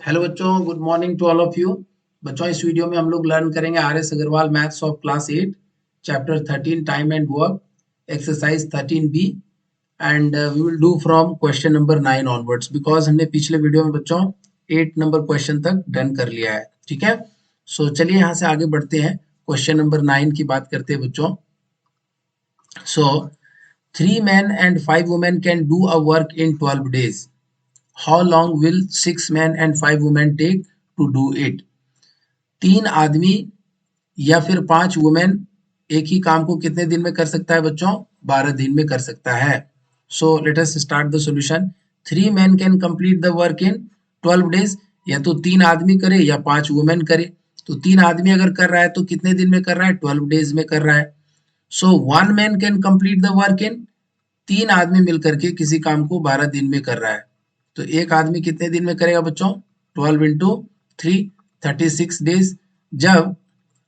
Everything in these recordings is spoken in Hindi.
हेलो बच्चों, good morning to all of you. बच्चों, इस वीडियो में हम लोग लर्न करेंगे R S. Agarwal maths of class 8 chapter 13 time and work exercise 13B and we will do from question number 9 onwards because हमने पिछले वीडियो में बच्चों 8 नंबर क्वेश्चन तक डन कर लिया है। ठीक है, सो चलिए यहाँ से आगे बढ़ते हैं, क्वेश्चन नंबर 9 की बात करते हैं बच्चों। सो 3 men and 5 women can do a work in 12 days. How long will 6 men and 5 women take to do it? 3 आदमी या फिर 5 वुमेन एक ही काम को कितने दिन में कर सकता है बच्चों? 12 दिन में कर सकता है। So let us start the solution. 3 men can complete the work in 12 days। या तो 3 आदमी करे या 5 वुमेन करे। तो 3 आदमी अगर कर रहा है तो कितने दिन में कर रहा है? 12 डेज में कर रहा है। सो 1 man can complete the work in, 3 आदमी मिलकर के किसी काम को 12 दिन में कर रहा है। तो एक आदमी कितने दिन में करेगा बच्चों? 12 इंटू 3, 36 डेज। जब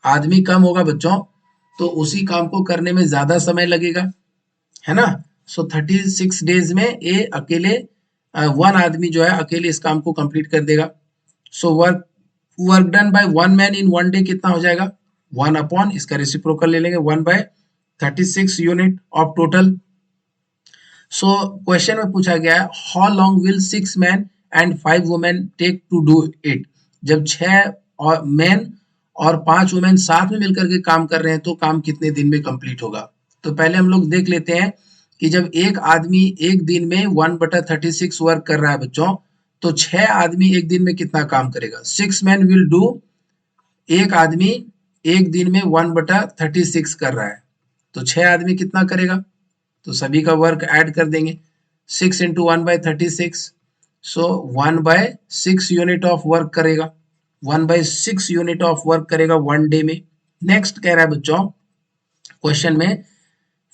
आदमी कम होगा बच्चों तो उसी काम को करने में ज्यादा समय लगेगा, है ना। सो 36 डेज में ये अकेले वन आदमी जो है अकेले इस काम को कंप्लीट कर देगा। सो work done bye 1 man in 1 day कितना हो जाएगा? 1 अपॉन इसका रेसिप्रोकल ले लेंगे 1 by 36 unit of total. So question में पूछा गया है how long will 6 man and 5 women take to do it. जब 6 और मैन और 5 वुमेन साथ में मिलकर के काम कर रहे हैं तो काम कितने दिन में कंप्लीट होगा। तो पहले हम लोग देख लेते हैं कि जब एक आदमी एक दिन में 1/36 वर्क कर रहा है बच्चों, तो 6 आदमी एक दिन में कितना काम करेगा? 6 मैन विल डू, एक आदमी एक दिन में 1/36 कर रहा है, तो 6 आदमी कितना करेगा? तो सभी का वर्क ऐड कर देंगे। 6 into 1/36, so 1/6 unit of work करेगा। 1/6 यूनिट ऑफ वर्क करेगा 1 डे में। नेक्स्ट कह रहा है बच्चों क्वेश्चन में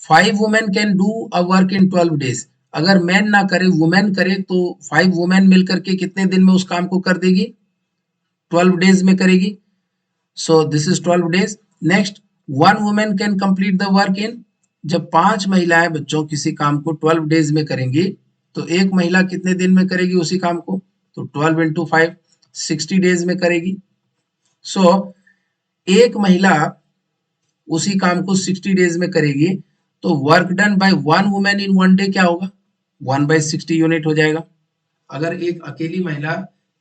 5 women can do a work in 12 days. अगर मैन ना करे वुमेन करे तो 5 वुमेन मिलकर के कितने दिन में उस काम को कर देगी? 12 डेज में करेगी। सो this is 12 days. Next 1 women can complete the work इन, जब 5 महिलाएं बच्चों किसी काम को 12 डेज में करेंगी तो एक महिला कितने दिन में करेगी उसी काम को? तो 12 इंटू 5, 60 डेज में करेगी। सो एक महिला उसी काम को 60 डेज में करेगी, तो work done bye 1 women in 1 day क्या होगा? 1/60 यूनिट हो जाएगा। अगर एक अकेली महिला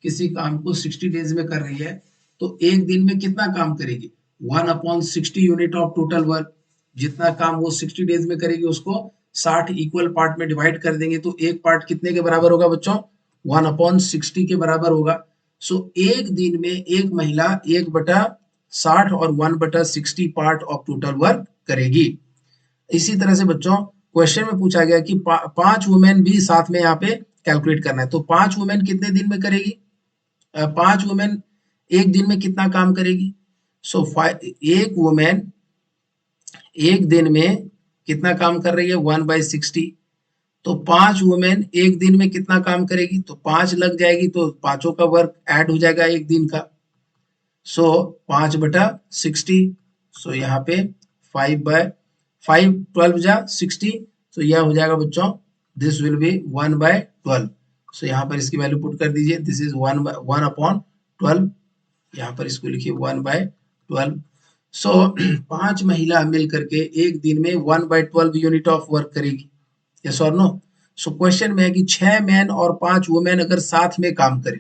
किसी काम को 60 डेज में कर रही है तो एक दिन में कितना काम करेगी? 1/60 यूनिट ऑफ टोटल वर्क। जितना काम वो 60 डेज में करेगी उसको 60 इक्वल पार्ट में डिवाइड कर देंगे तो एक पार्ट कितने के बराबर होगा बच्चों? 1/60 के बराबर होगा। सो एक दिन में एक महिला 1/60 और 1/60 पार्ट ऑफ टोटल वर्क करेगी। इसी तरह से बच्चों क्वेश्चन में पूछा गया कि 5 वुमेन भी साथ में यहाँ पे कैलकुलेट करना है, तो 5 वुमेन कितने दिन में करेगी? 5 वुमेन एक दिन में कितना काम करेगी? सो एक वुमेन एक दिन में कितना काम कर रही है? 1/60। तो 5 वुमेन एक दिन में कितना काम करेगी? तो 5 लग जाएगी तो पांचों का वर्क ऐड हो जाएगा एक दिन का। सो 5/60, सो यहाँ पे 5/5, 12 जा 60, तो यह हो जाएगा बच्चों दिस विल बी 1/12। सो यहाँ पर इसकी वैल्यू पुट कर दीजिए, दिस इज 1/12। यहाँ पर इसको लिखिए 1/12। सो 5 महिला मिल करके एक दिन में 1/12 यूनिट ऑफ वर्क करेगी। यस और नो? सो क्वेश्चन में है कि 6 मैन और 5 वुमेन अगर साथ में काम करें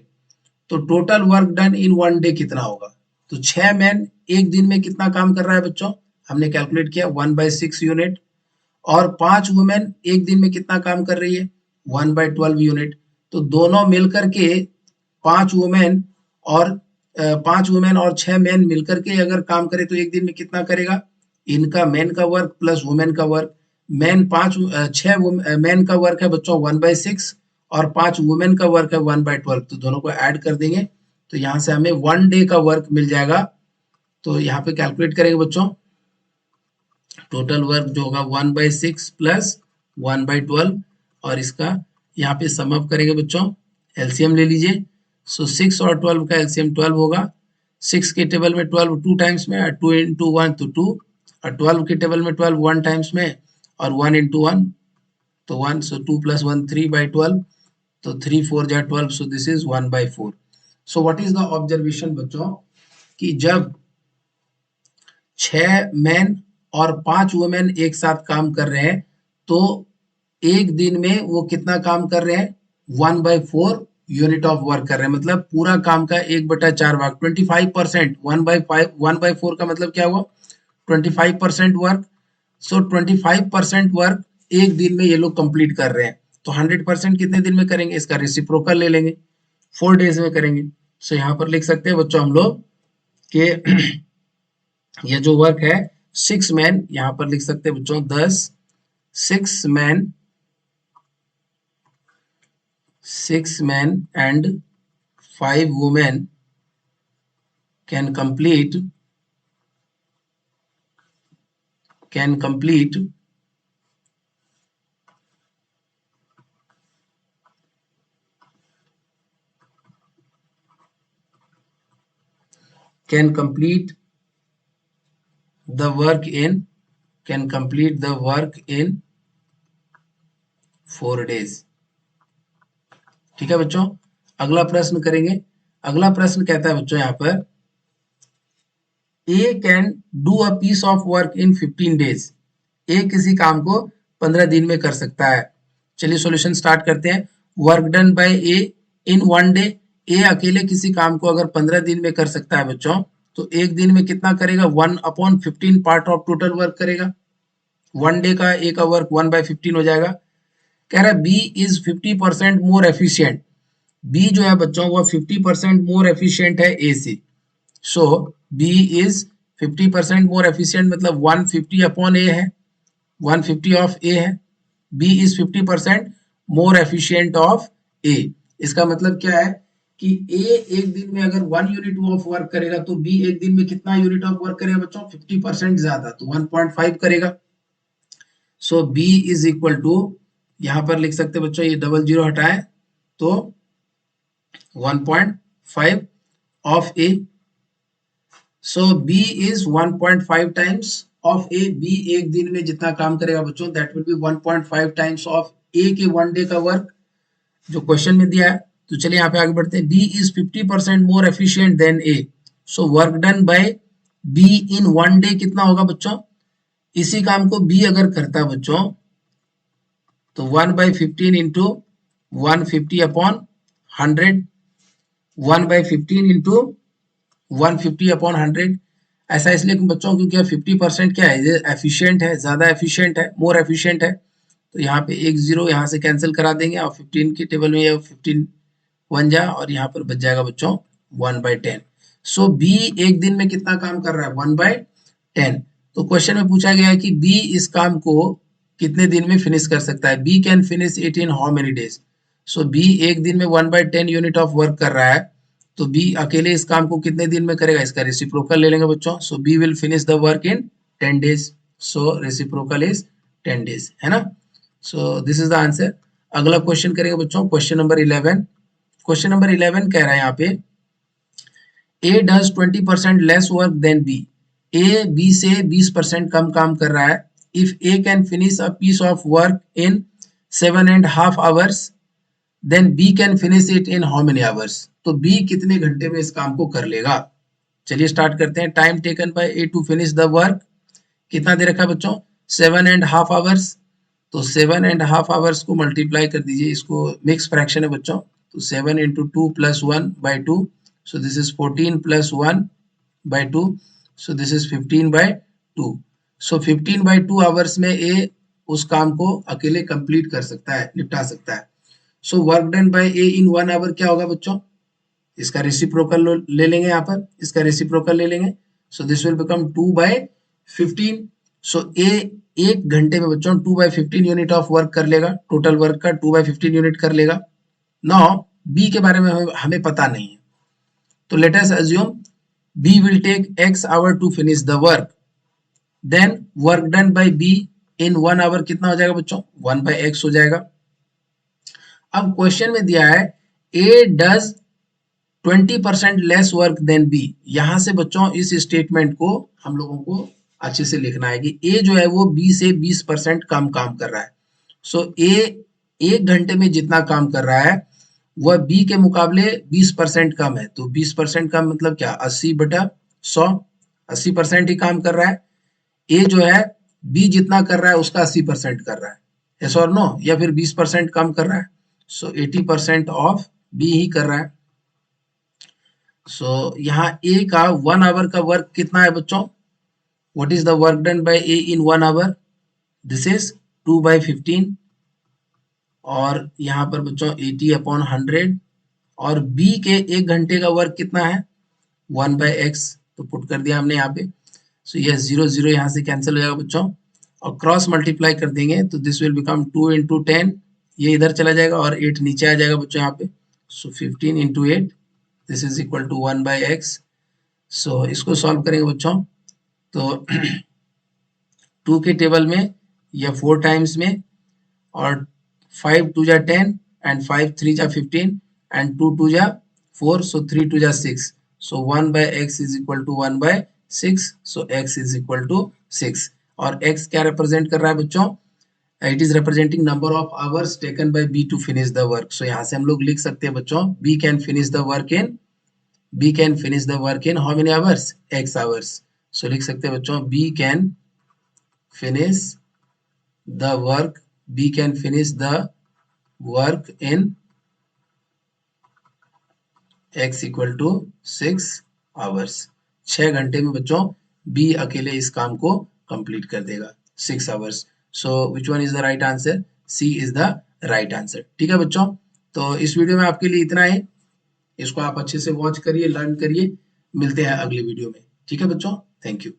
तो total work done in 1 day कितना होगा? तो 6 मैन एक दिन में कितना काम कर रहा है बच्चों? हमने कैलकुलेट किया 1/6 यूनिट। और 5 वुमेन एक दिन में कितना काम कर रही है? 1/12 यूनिट। तो दोनों मिलकर के 5 वुमेन और 5 वुमेन और 6 मैन मिलकर के अगर काम करे तो एक दिन में कितना करेगा? इनका मैन का वर्क प्लस वुमेन का वर्क। मैन 6 मैन का वर्क है बच्चों 1/6 और 5 वुमेन का वर्क है 1/12, तो दोनों को ऐड कर देंगे तो यहाँ से हमें 1 डे का वर्क मिल जाएगा। तो यहाँ पे कैलकुलेट करेंगे बच्चों, टोटल वर्क जो होगा 1/6 प्लस 1/12 और इसका यहाँ पे सम अप करेंगे बच्चों, एलसीएम ले लीजिए। सो 6 और 12 का एलसीएम 12 होगा। 6 के टेबल में 12 2 टाइम्स में, 2 इंटू 1 तो 2, और 12 के टेबल में 12 1 टाइम्स में और 1 इंटू 1 तो 1, सो 2 + 1 3/12, तो 3 4 जा 12, सो this is 1/4। So what is the observation बच्चों कि जब 6 मैन और 5 वुमेन एक साथ काम कर रहे हैं तो एक दिन में वो कितना काम कर रहे हैं 1/4 यूनिट ऑफ वर्क कर रहे हैं, मतलब पूरा काम का 1/4 भाग 25%। 1/4 का मतलब क्या हुआ 25% वर्क। सो 25% वर्क एक दिन में ये लोग कंप्लीट कर रहे हैं, तो 100% कितने दिन में करेंगे, इसका रेसिप्रोकल ले लेंगे 4 डेज में करेंगे। सो यहाँ पर लिख सकते हैं बच्चों हम लोग कि ये जो वर्क है 6 मैन, यहाँ पर लिख सकते हैं बच्चों 6 men and 5 women can complete can complete can complete the work in can complete the work in 4 days। ठीक है बच्चों, अगला प्रश्न करेंगे। अगला प्रश्न कहता है बच्चों यहाँ पर A can do a piece of work in 15 days. A किसी काम को 15 दिन में कर सकता है। चलिए सॉल्यूशन स्टार्ट करते हैं। Work done by A in 1 day. A अकेले किसी काम को अगर 15 दिन में कर सकता है बच्चों, तो एक दिन में कितना करेगा 1/15 पार्ट ऑफ टोटल वर्क करेगा। 1 डे का ए का वर्क 1/15 हो जाएगा। कह रहा है B is 50% more efficient. B जो है बच्चों वो 50% मोर एफिशिएंट है ए से। So B is 50% more efficient, मतलब 150 अपॉन ए है, 150 ऑफ ए है। B is 50% more efficient of A. इसका मतलब क्या है कि ए एक दिन में अगर 1 यूनिट ऑफ वर्क करेगा तो बी एक दिन में कितना यूनिट ऑफ वर्क करेगा बच्चों 50% ज्यादा, तो 1.5 करेगा। सो बी इज इक्वल टू, यहां पर लिख सकते हैं बच्चों, ये डबल जीरो हटाए तो 1.5 of A. So B is 1.5 times of A. B एक दिन में जितना काम करेगा बच्चों that will be 1.5 times of A के 1 डे का वर्क जो क्वेश्चन में दिया है। तो चलिए यहाँ पे आगे बढ़ते हैं। B is 50% more efficient than A. So work done by B in 1 day कितना होगा बच्चों, इसी काम को बी अगर करता है बच्चों तो 1/15 इंटू 150 अपॉन 100, 1/15 इंटू 150 अपॉन 100। ऐसा इसलिए बच्चों क्योंकि 50% क्या है, एफिशिएंट है, ज्यादा एफिशिएंट है, मोर एफिशिएंट है। तो यहाँ पे एक जीरो यहाँ से कैंसिल करा देंगे और 15 की टेबल में ये 15 1 जा और यहाँ पर बच जाएगा बच्चों 1/10। सो बी एक दिन में कितना काम कर रहा है 1/10। तो क्वेश्चन में पूछा गया है कि बी इस काम को कितने दिन में फिनिश कर सकता है। B can finish it in how many days. So B एक दिन में 1/10 यूनिट ऑफ वर्क कर रहा है, तो बी अकेले इस काम को कितने दिन में करेगा, इसका रेसिप्रोकल ले लेंगे बच्चों। So B will finish the work in 10 days. So reciprocal is 10 days, है ना। So this is the answer. अगला क्वेश्चन करेंगे बच्चों, क्वेश्चन नंबर 11। क्वेश्चन नंबर 11 कह रहा है यहाँ पे A does 20% less work than B. A B से 20% कम काम कर रहा है। If A can finish a piece of work in 7.5 hours then B can finish it in how many hours. तो बी कितने घंटे में इस काम को कर लेगा। चलिए स्टार्ट करते हैं। Time taken by A to finish the work कितना दे रखा है बच्चों 7.5 आवर्स। तो 7.5 आवर्स को मल्टीप्लाई कर दीजिए, इसको मिक्स फ्रैक्शन है बच्चों, तो 7 into 2 plus 1/2, so this is 14 plus 1/2, so this is 15/2। so 15/2 hours में ए उस काम को अकेले कंप्लीट कर सकता है, निपटा सकता है। So work done by A in 1 hour क्या होगा बच्चों, इसका रेसिप्रोकल ले लेंगे, यहाँ पर इसका रेसिप्रोकल ले लेंगे। So this will become 2/15। सो ए एक घंटे में बच्चों 2/15 यूनिट ऑफ वर्क कर लेगा, टोटल वर्क का 2/15 यूनिट कर लेगा। नाउ बी के बारे में हमें पता नहीं है, तो let us assume B will take x hour to finish the work, then work done by B in 1 hour कितना हो जाएगा बच्चों 1/x हो जाएगा। अब क्वेश्चन में दिया है A does 20% less work than B. यहां से बच्चों इस स्टेटमेंट को हम लोगों को अच्छे से लिखना है कि ए जो है वो बी से 20% कम काम कर रहा है। सो ए एक घंटे में जितना काम कर रहा है वह बी के मुकाबले 20% कम है। तो 20% कम मतलब क्या, 80/100, 80% ही काम कर रहा है। ए जो है बी जितना कर रहा है उसका 80% कर रहा है, यस और नो, या फिर 20% कम कर रहा है। सो 80% ऑफ बी ही कर रहा है। सो यहाँ ए का 1 आवर का वर्क कितना है बच्चों? What is the work done by A in 1 hour? This is 2/15। और यहाँ पर बच्चों 80/100। और बी के 1 घंटे का वर्क कितना है? 1/x। तो पुट कर दिया हमने यहाँ पे। सो यह 0 0 यहाँ से कैंसिल हो जाएगा बच्चों, और क्रॉस मल्टीप्लाई कर देंगे तो दिस विल बिकम 2 × 10, ये इधर चला जाएगा और 8 नीचे आ जाएगा बच्चों यहाँ पे। So 15 × 8 this is equal to 1/x। So इसको सॉल्व करेंगे बच्चों तो 2 के टेबल में या 4 टाइम्स में, और 5 2 जा 10 एंड 5 3 जा 15 एंड 2 2 जा 4, सो 3 2 जा 6, so 1/x is equal to 1/6। So x is equal to 6। और x क्या रिप्रेजेंट कर रहा है बच्चों? It is representing number of hours taken by b to finish the work. So यहाँ से हम लोग लिख सकते हैं बच्चों, b can finish the work in how many hours? x hours. So लिख सकते हैं बच्चों, b can finish the work in x equal to 6 hours। 6 घंटे में बच्चों b अकेले इस काम को कंप्लीट कर देगा, 6 hours। So which one is the right answer? c is the right answer. ठीक है बच्चों, तो इस वीडियो में आपके लिए इतना है। इसको आप अच्छे से वॉच करिए, लर्न करिए। मिलते हैं अगले वीडियो में। ठीक है बच्चों, थैंक यू।